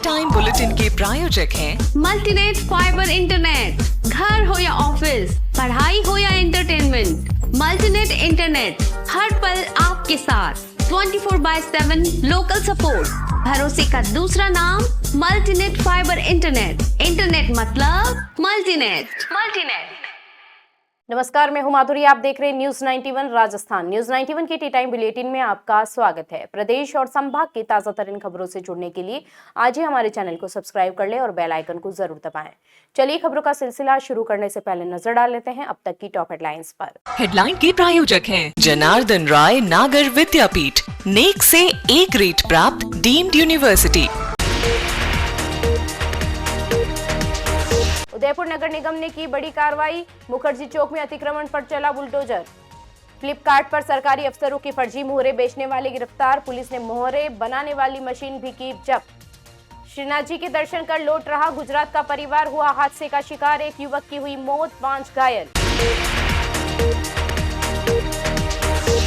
Time bulletin के प्रायोजक हैं मल्टीनेट फाइबर इंटरनेट। घर हो या ऑफिस, पढ़ाई हो या एंटरटेनमेंट, मल्टीनेट इंटरनेट हर पल आपके साथ। 24/7 लोकल सपोर्ट, भरोसे का दूसरा नाम मल्टीनेट फाइबर इंटरनेट। इंटरनेट मतलब मल्टीनेट। नमस्कार, मैं हूं माधुरी। आप देख रहे हैं न्यूज 91 राजस्थान। न्यूज 91 के टी टाइम बुलेटिन में आपका स्वागत है। प्रदेश और संभाग की ताजा तरीन खबरों से जुड़ने के लिए आज ही हमारे चैनल को सब्सक्राइब कर लें और बेल आइकन को जरूर दबाएं। चलिए खबरों का सिलसिला शुरू करने से पहले नजर डाल लेते हैं अब तक की टॉप हेडलाइंस पर। हेडलाइन के प्रायोजक हैं जनार्दन राय नागर विद्यापीठ, नेक से ए ग्रेड प्राप्त डीम्ड यूनिवर्सिटी। उदयपुर नगर निगम ने की बड़ी कार्रवाई, मुखर्जी चौक में अतिक्रमण पर चला बुलडोजर। फ्लिपकार्ट पर सरकारी अफसरों की फर्जी मोहरे बेचने वाले गिरफ्तार, पुलिस ने मोहरे बनाने वाली मशीन भी की जब्त। श्रीनाथ जी के दर्शन कर लौट रहा गुजरात का परिवार हुआ हादसे का शिकार, एक युवक की हुई मौत, 5 घायल।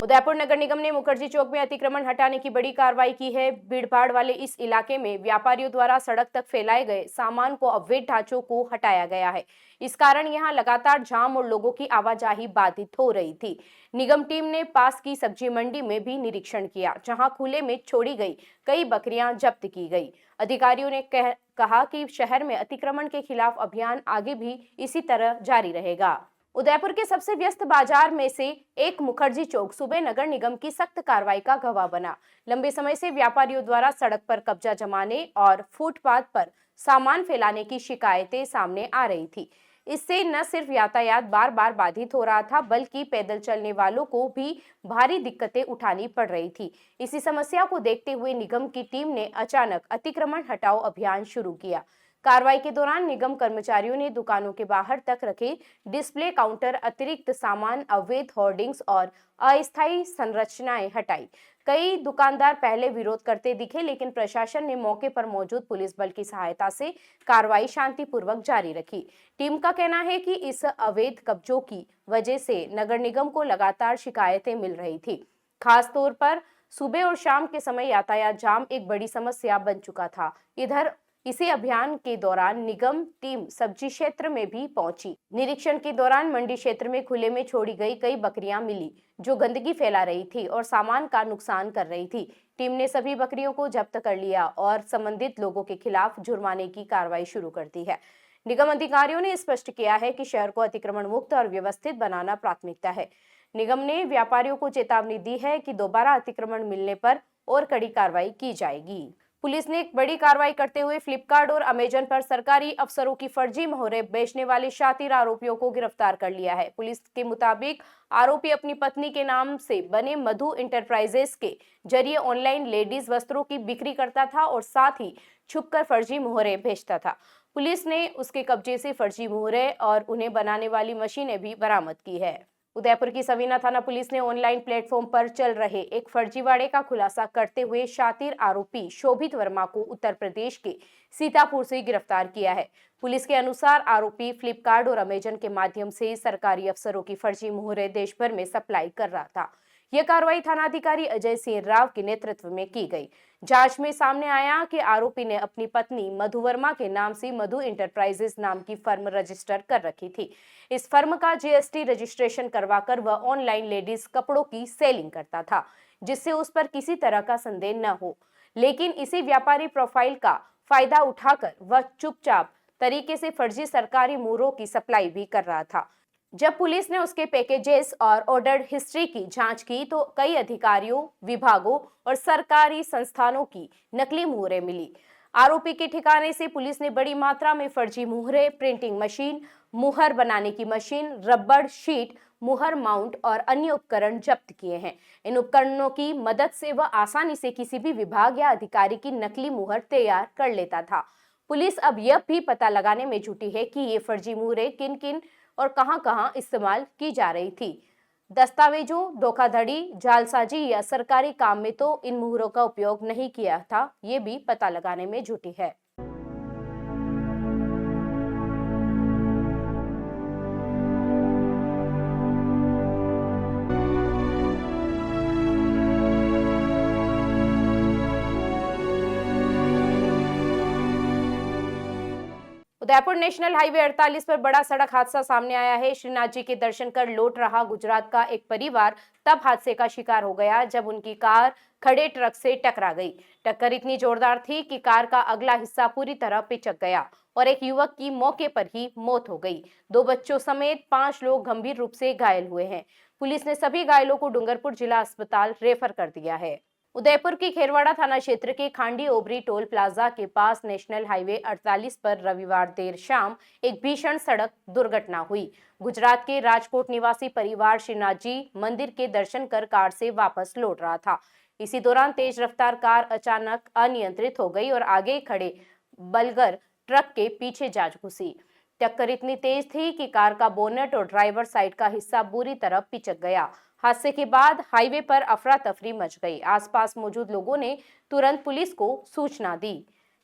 उदयपुर नगर निगम ने मुखर्जी चौक में अतिक्रमण हटाने की बड़ी कार्रवाई की है। भीड़भाड़ वाले इस इलाके में व्यापारियों द्वारा सड़क तक फैलाए गए सामान को अवैध ढांचों को हटाया गया है। इस कारण यहां लगातार जाम और लोगों की आवाजाही बाधित हो रही थी। निगम टीम ने पास की सब्जी मंडी में भी निरीक्षण किया, जहां खुले में छोड़ी गई कई बकरियां जब्त की गई। अधिकारियों ने कहा कि शहर में अतिक्रमण के खिलाफ अभियान आगे भी इसी तरह जारी रहेगा। उदयपुर के सबसे व्यस्त बाजार में से एक मुखर्जी चौक सुबह नगर निगम की सख्त कार्रवाई का गवाह बना। लंबे समय से व्यापारियों द्वारा सड़क पर कब्जा जमाने और फुटपाथ पर सामान फैलाने की शिकायतें सामने आ रही थी। इससे न सिर्फ यातायात बार बार बाधित हो रहा था, बल्कि पैदल चलने वालों को भी भारी दिक्कतें उठानी पड़ रही थी। इसी समस्या को देखते हुए निगम की टीम ने अचानक अतिक्रमण हटाओ अभियान शुरू किया। कार्रवाई के दौरान निगम कर्मचारियों ने दुकानों के बाहर तक रखे डिस्प्ले काउंटर, अतिरिक्त सामान, अवैध होर्डिंग्स और अस्थायी संरचनाएं हटाई। कई दुकानदार पहले विरोध करते दिखे, लेकिन प्रशासन ने मौके पर मौजूद पुलिस बल की सहायता से कार्रवाई शांतिपूर्वक जारी रखी। टीम का कहना है कि इस अवैध कब्जों की वजह से नगर निगम को लगातार शिकायतें मिल रही थी। खास तौर पर सुबह और शाम के समय यातायात जाम एक बड़ी समस्या बन चुका था। इधर इसी अभियान के दौरान निगम टीम सब्जी क्षेत्र में भी पहुंची। निरीक्षण के दौरान मंडी क्षेत्र में खुले में छोड़ी गई कई बकरियां मिली, जो गंदगी फैला रही थी और सामान का नुकसान कर रही थी। टीम ने सभी बकरियों को जब्त कर लिया और संबंधित लोगों के खिलाफ जुर्माने की कार्रवाई शुरू कर दी है। निगम अधिकारियों ने स्पष्ट किया है कि शहर को अतिक्रमण मुक्त और व्यवस्थित बनाना प्राथमिकता है। निगम ने व्यापारियों को चेतावनी दी है कि दोबारा अतिक्रमण मिलने पर और कड़ी कार्रवाई की जाएगी। पुलिस ने एक बड़ी कार्रवाई करते हुए फ्लिपकार्ट और अमेजन पर सरकारी अफसरों की फर्जी मोहरे बेचने वाले शातिर आरोपियों को गिरफ्तार कर लिया है। पुलिस के मुताबिक आरोपी अपनी पत्नी के नाम से बने मधु इंटरप्राइजेस के जरिए ऑनलाइन लेडीज वस्त्रों की बिक्री करता था और साथ ही छुपकर फर्जी मोहरे बेचता था। पुलिस ने उसके कब्जे से फर्जी मोहरे और उन्हें बनाने वाली मशीनें भी बरामद की है। उदयपुर की सवीना थाना पुलिस ने ऑनलाइन प्लेटफॉर्म पर चल रहे एक फर्जीवाड़े का खुलासा करते हुए शातिर आरोपी शोभित वर्मा को उत्तर प्रदेश के सीतापुर से गिरफ्तार किया है। पुलिस के अनुसार आरोपी फ्लिपकार्ट और अमेजन के माध्यम से सरकारी अफसरों की फर्जी मोहरे देश भर में सप्लाई कर रहा था। यह कार्रवाई थानाधिकारी अजय सिंह राव के नेतृत्व में की गई। जांच में सामने आया कि आरोपी ने अपनी पत्नी मधु वर्मा के नाम से मधु इंटरप्राइजेस नाम की फर्म रजिस्टर कर रखी थी। इस फर्म का जीएसटी रजिस्ट्रेशन करवाकर वह ऑनलाइन लेडीज कपड़ों की सेलिंग करता था, जिससे उस पर किसी तरह का संदेह न हो। लेकिन इसी व्यापारी प्रोफाइल का फायदा उठाकर वह चुपचाप तरीके से फर्जी सरकारी मोहरों की सप्लाई भी कर रहा था। जब पुलिस ने उसके पैकेजेस और ऑर्डर हिस्ट्री की जांच की तो कई अधिकारियों, विभागों और सरकारी संस्थानों की नकली मोहरें मिली। आरोपी के ठिकाने से पुलिस ने बड़ी मात्रा में फर्जी मोहरे, प्रिंटिंग मशीन, मुहर बनाने की मशीन, रबड़ शीट, मुहर माउंट और अन्य उपकरण जब्त किए हैं। इन उपकरणों की मदद से वह आसानी से किसी भी विभाग या अधिकारी की नकली मुहर तैयार कर लेता था। पुलिस अब यह भी पता लगाने में जुटी है कि ये फर्जी मुहरें किन किन और कहां-कहां इस्तेमाल की जा रही थी। दस्तावेजों, धोखाधड़ी, जालसाजी या सरकारी काम में तो इन मुहरों का उपयोग नहीं किया था, ये भी पता लगाने में जुटी है। उदयपुर नेशनल हाईवे 48 पर बड़ा सड़क हादसा सामने आया है। श्रीनाथ जी के दर्शन कर लौट रहा गुजरात का एक परिवार तब हादसे का शिकार हो गया जब उनकी कार खड़े ट्रक से टकरा गई। टक्कर इतनी जोरदार थी कि कार का अगला हिस्सा पूरी तरह पिचक गया और एक युवक की मौके पर ही मौत हो गई। 2 बच्चों समेत 5 लोग गंभीर रूप से घायल हुए हैं। पुलिस ने सभी घायलों को डूंगरपुर जिला अस्पताल रेफर कर दिया है। उदयपुर की खेरवाड़ा थाना क्षेत्र के खांडी ओबरी टोल प्लाजा के पास नेशनल हाईवे 48 पर रविवार देर शाम एक भीषण सड़क दुर्घटना हुई। गुजरात के राजकोट निवासी परिवार श्रीनाथ जी मंदिर के दर्शन कर कार से वापस लौट रहा था। इसी दौरान तेज रफ्तार कार अचानक अनियंत्रित हो गई और आगे खड़े बलगर ट्रक के पीछे जा घुसी। टक्कर इतनी तेज थी कि कार का बोनेट और ड्राइवर साइड का हिस्सा बुरी तरह पिचक गया। हादसे के बाद हाईवे पर अफरा तफरी मच गई। आसपास मौजूद लोगों ने तुरंत पुलिस को सूचना दी।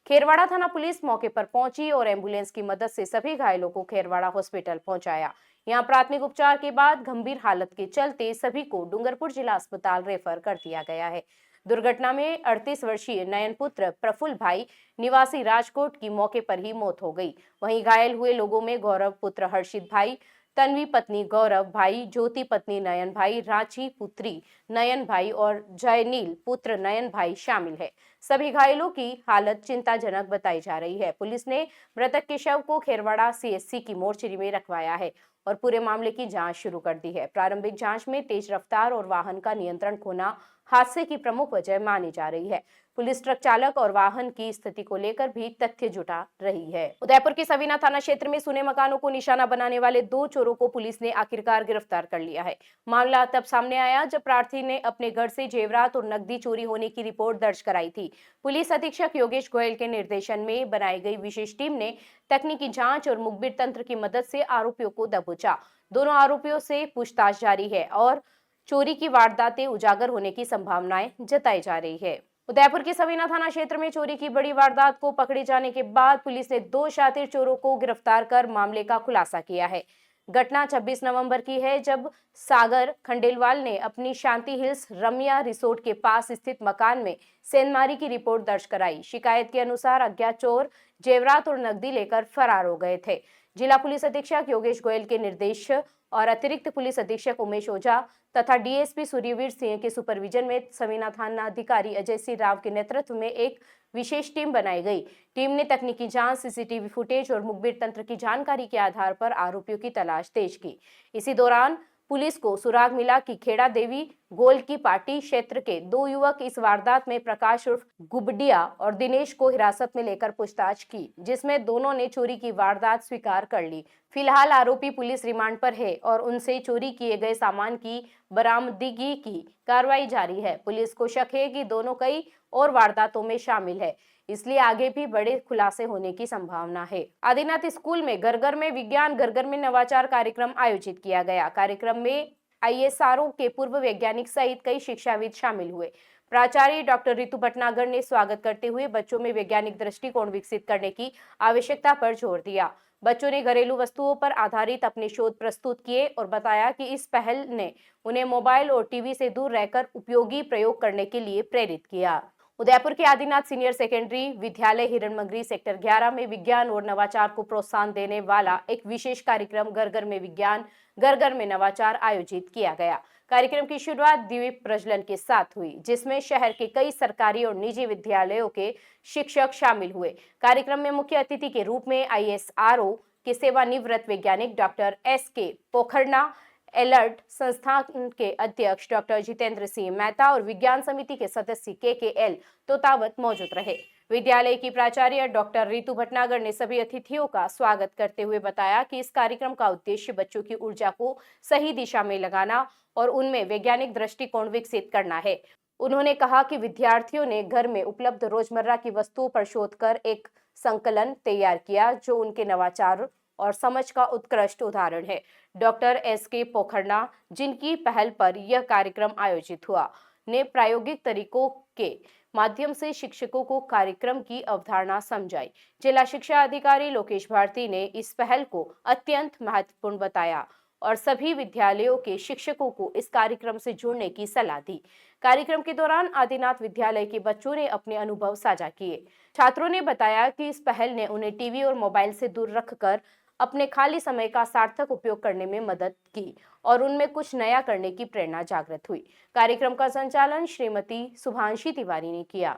खेरवाड़ा थाना पुलिस मौके पर पहुंची और एम्बुलेंस की मदद से सभी घायलों को खेरवाड़ा हॉस्पिटल पहुंचाया। यहां प्राथमिक उपचार के बाद गंभीर हालत के चलते सभी को डूंगरपुर जिला अस्पताल रेफर कर दिया गया है। दुर्घटना में 38 वर्षीय नयन पुत्र प्रफुल्ल भाई निवासी राजकोट की मौके पर ही मौत हो गई। वहीं घायल हुए लोगों में गौरव पुत्र हर्षित भाई, तन्वी पत्नी गौरव भाई, ज्योति पत्नी नयन भाई, रांची पुत्री नयन भाई और जयनील पुत्र नयन भाई शामिल है। सभी घायलों की हालत चिंताजनक बताई जा रही है। पुलिस ने मृतक के शव को खेरवाड़ा सीएचसी की मोर्चरी में रखवाया है और पूरे मामले की जांच शुरू कर दी है। प्रारंभिक जांच में तेज रफ्तार और वाहन का नियंत्रण खोना हादसे की प्रमुख वजह मानी जा रही है। पुलिस ट्रक चालक और वाहन की स्थिति को लेकर भी तथ्य जुटा रही है। उदयपुर के सवीना थाना क्षेत्र में सुने मकानों को निशाना बनाने वाले 2 चोरों को पुलिस ने आखिरकार गिरफ्तार कर लिया है। मामला तब सामने आया जब प्रार्थी ने अपने घर से जेवरात और नकदी चोरी होने की रिपोर्ट दर्ज कराई थी। पुलिस अधीक्षक योगेश गोयल के निर्देशन में बनाई गई विशेष टीम ने तकनीकी जांच और मुखबिर तंत्र की मदद से आरोपियों को दबोचा। दोनों आरोपियों से पूछताछ जारी है और चोरी की वारदातें उजागर होने की संभावनाएं जताई जा रही है। उदयपुर के सवीना थाना क्षेत्र में चोरी की बड़ी वारदात को पकड़े जाने के बाद पुलिस ने 2 शातिर चोरों को गिरफ्तार कर मामले का खुलासा किया है। घटना 26 नवंबर की है जब सागर खंडेलवाल ने अपनी शांति हिल्स रम्या रिसोर्ट के पास स्थित मकान में सेंधमारी की रिपोर्ट दर्ज कराई। शिकायत के अनुसार अज्ञात चोर जेवरात और नकदी लेकर फरार हो गए थे। जिला पुलिस अधीक्षक योगेश गोयल के निर्देश और अतिरिक्त पुलिस अधीक्षक उमेश ओझा तथा डीएसपी सूर्यवीर सिंह के सुपरविजन में सवीना थाना अधिकारी अजय सिंह राव के नेतृत्व में एक विशेष टीम बनाई गई। टीम ने तकनीकी जांच, सीसीटीवी फुटेज और मुखबिर तंत्र की जानकारी के आधार पर आरोपियों की तलाश तेज की। इसी दौरान पुलिस को सुराग मिला कि खेड़ा देवी गोल की पार्टी क्षेत्र के 2 युवक इस वारदात में प्रकाश उर्फ गुबडिया और दिनेश को हिरासत में लेकर पूछताछ की, जिसमें दोनों ने चोरी की वारदात स्वीकार कर ली। फिलहाल आरोपी पुलिस रिमांड पर है और उनसे चोरी किए गए सामान की बरामदगी की कार्रवाई जारी है। पुलिस को शक है कि दोनों कई और वारदातों में शामिल है, इसलिए आगे भी बड़े खुलासे होने की संभावना है। आदिनाथ स्कूल में घर में विज्ञान, घर में नवाचार कार्यक्रम आयोजित किया गया। कार्यक्रम में आईएसआरओ के पूर्व वैज्ञानिक सहित कई शिक्षाविद शामिल हुए। प्राचार्य डॉक्टर रितु भटनागर ने स्वागत करते हुए बच्चों में वैज्ञानिक दृष्टिकोण विकसित करने की आवश्यकता पर जोर दिया। बच्चों ने घरेलू वस्तुओं पर आधारित अपने शोध प्रस्तुत किए और बताया कि इस पहल ने उन्हें मोबाइल और टीवी से दूर रहकर उपयोगी प्रयोग करने के लिए प्रेरित किया। उदयपुर के आदिनाथ सीनियर सेकेंडरी विद्यालय हिरणमंगरी सेक्टर 11 में विज्ञान और नवाचार को प्रोत्साहन देने वाला एक विशेष कार्यक्रम घर में विज्ञान, घर में नवाचार आयोजित किया गया। कार्यक्रम की शुरुआत दीप प्रज्वलन के साथ हुई, जिसमें शहर के कई सरकारी और निजी विद्यालयों के शिक्षक शामिल हुए। कार्यक्रम में मुख्य अतिथि के रूप में आईएसआरओ के सेवानिवृत्त वैज्ञानिक डॉक्टर एसके पोखरना, अलर्ट संस्थान के अध्यक्ष डॉक्टर जितेंद्र सिंह मेहता और विज्ञान समिति के सदस्य केकेएल तोतावत मौजूद रहे। विद्यालय की प्राचार्य डॉक्टर रितु भटनागर ने सभी अतिथियों का स्वागत करते हुए बताया कि इस कार्यक्रम का उद्देश्य बच्चों की ऊर्जा को सही दिशा में लगाना और उनमें वैज्ञानिक दृष्टिकोण विकसित करना है। उन्होंने कहा कि विद्यार्थियों ने घर में उपलब्ध रोजमर्रा की वस्तुओं पर शोध कर एक संकलन तैयार किया, जो उनके नवाचार और समझ का उत्कृष्ट उदाहरण है। डॉक्टर एसके पोखरना, जिनकी पहल पर यह कार्यक्रम आयोजित हुआ, ने प्रायोगिक तरीकों के माध्यम से शिक्षकों को कार्यक्रम की अवधारणा समझाई। जिला शिक्षा अधिकारी लोकेश भारती ने इस पहल को अत्यंत महत्वपूर्ण बताया। और सभी विद्यालयों के शिक्षकों को इस कार्यक्रम से जुड़ने की सलाह दी। कार्यक्रम के दौरान आदिनाथ विद्यालय के बच्चों ने अपने अनुभव साझा किए। छात्रों ने बताया कि इस पहल ने उन्हें टीवी और मोबाइल से दूर रखकर अपने खाली समय का सार्थक उपयोग करने में मदद की और उनमें कुछ नया करने की प्रेरणा जागृत हुई। कार्यक्रम का संचालन श्रीमती शुभांशी तिवारी ने किया।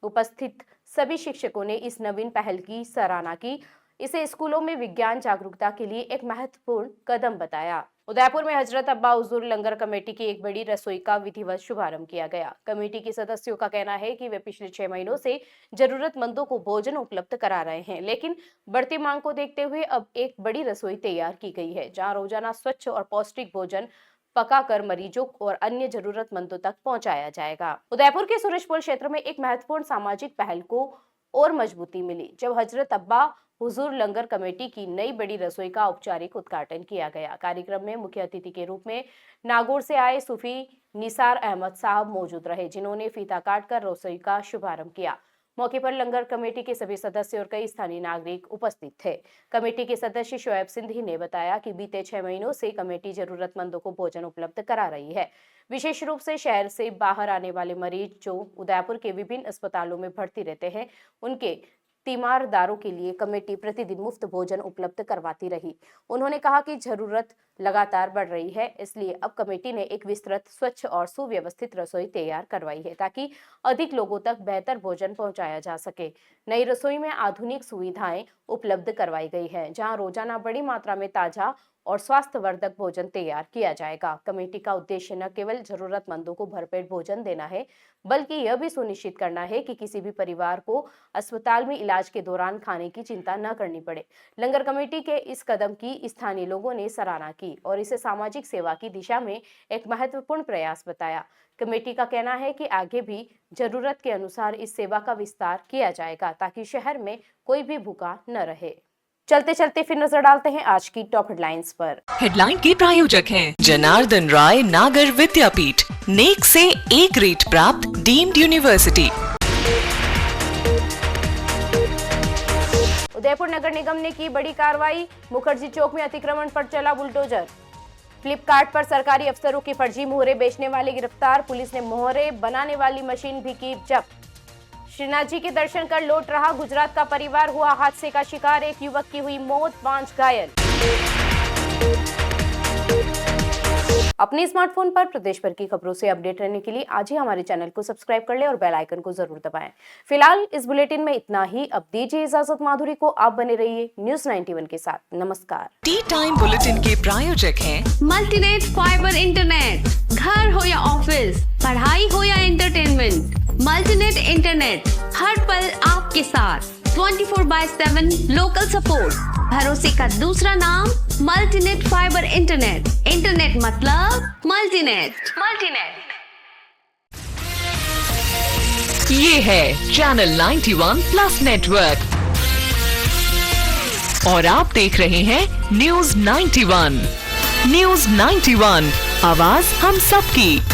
उपस्थित सभी शिक्षकों ने इस नवीन पहल की सराहना की। इसे स्कूलों में विज्ञान जागरूकता के लिए एक महत्वपूर्ण कदम बताया। उदयपुर में हजरत अब्बा हुजूर लंगर कमेटी की एक बड़ी रसोई का विधिवत शुभारंभ किया गया। कमेटी के सदस्यों का कहना है कि वे पिछले 6 महीनों से जरूरतमंदों को भोजन उपलब्ध करा रहे हैं, लेकिन बढ़ती मांग को देखते हुए अब एक बड़ी रसोई तैयार की गई है, जहां रोजाना स्वच्छ और पौष्टिक भोजन पकाकर मरीजों और अन्य जरूरतमंदों तक पहुंचाया जाएगा। उदयपुर के सूरजपुर क्षेत्र में एक महत्वपूर्ण सामाजिक पहल को और मजबूती मिली जब हजरत अब्बा हुजूर लंगर कमेटी की नई बड़ी रसोई का औपचारिक उद्घाटन किया गया। कार्यक्रम में मुख्य अतिथि के रूप में नागौर से आए सूफी निसार अहमद साहब मौजूद रहे, जिन्होंने फीता काटकर रसोई का शुभारंभ किया। मौके पर लंगर कमेटी के सभी सदस्य और कई स्थानीय नागरिक उपस्थित थे। कमेटी के सदस्य शोएब सिंधी ने बताया कि बीते 6 महीनों से कमेटी जरूरतमंदों को भोजन उपलब्ध करा रही है। विशेष रूप से शहर से बाहर आने वाले मरीज जो उदयपुर के विभिन्न अस्पतालों में भर्ती रहते हैं, उनके तीमारदारों के लिए कमेटी प्रतिदिन मुफ्त भोजन उपलब्ध करवाती रही। उन्होंने कहा कि जरूरत लगातार बढ़ रही है, इसलिए अब कमेटी ने एक विस्तृत, स्वच्छ और सुव्यवस्थित रसोई तैयार करवाई है ताकि अधिक लोगों तक बेहतर भोजन पहुंचाया जा सके। नई रसोई में आधुनिक सुविधाएं उपलब्ध करवाई गई है, जहां रोजाना बड़ी मात्रा में ताजा और स्वास्थ्यवर्धक भोजन तैयार किया जाएगा। कमेटी का उद्देश्य न केवल जरूरतमंदों को भरपेट भोजन देना है, बल्कि यह भी सुनिश्चित करना है कि किसी भी परिवार को अस्पताल में इलाज के दौरान खाने की चिंता न करनी पड़े। लंगर कमेटी के इस कदम की स्थानीय लोगों ने सराहना की और इसे सामाजिक सेवा की दिशा में एक महत्वपूर्ण प्रयास बताया। कमेटी का कहना है कि आगे भी जरूरत के अनुसार इस सेवा का विस्तार किया जाएगा ताकि शहर में कोई भी भूखा न रहे। चलते चलते फिर नजर डालते हैं आज की टॉप हेडलाइंस पर। हेडलाइन के प्रायोजक हैं जनार्दन राय नागर विद्यापीठ, नेक से ए ग्रेड प्राप्त डीम्ड यूनिवर्सिटी। उदयपुर नगर निगम ने की बड़ी कार्रवाई, मुखर्जी चौक में अतिक्रमण पर चला बुलडोजर। फ्लिपकार्ट पर सरकारी अफसरों की फर्जी मोहरे बेचने वाले गिरफ्तार, पुलिस ने मोहरे बनाने वाली मशीन भी की जब्त। श्रीनाथ जी के दर्शन कर लौट रहा गुजरात का परिवार हुआ हादसे का शिकार, एक युवक की हुई मौत, 5 घायल। अपने स्मार्टफोन पर प्रदेश भर की खबरों से अपडेट रहने के लिए आज ही हमारे चैनल को सब्सक्राइब कर ले और बेल आइकन को जरूर दबाएं। फिलहाल इस बुलेटिन में इतना ही। अब दीजिए इजाजत माधुरी को, आप बने रहिए न्यूज़ 91 के साथ। नमस्कार। टी टाइम बुलेटिन के प्रायोजक हैं मल्टीनेट फाइबर इंटरनेट। घर हो या ऑफिस, पढ़ाई हो या एंटरटेनमेंट, मल्टीनेट इंटरनेट हर पल आपके साथ। 24/7 लोकल सपोर्ट, भरोसे का दूसरा नाम मल्टीनेट फाइबर इंटरनेट। इंटरनेट मतलब मल्टीनेट। ये है चैनल 91 प्लस नेटवर्क और आप देख रहे हैं न्यूज़ 91। न्यूज़ 91, आवाज हम सबकी।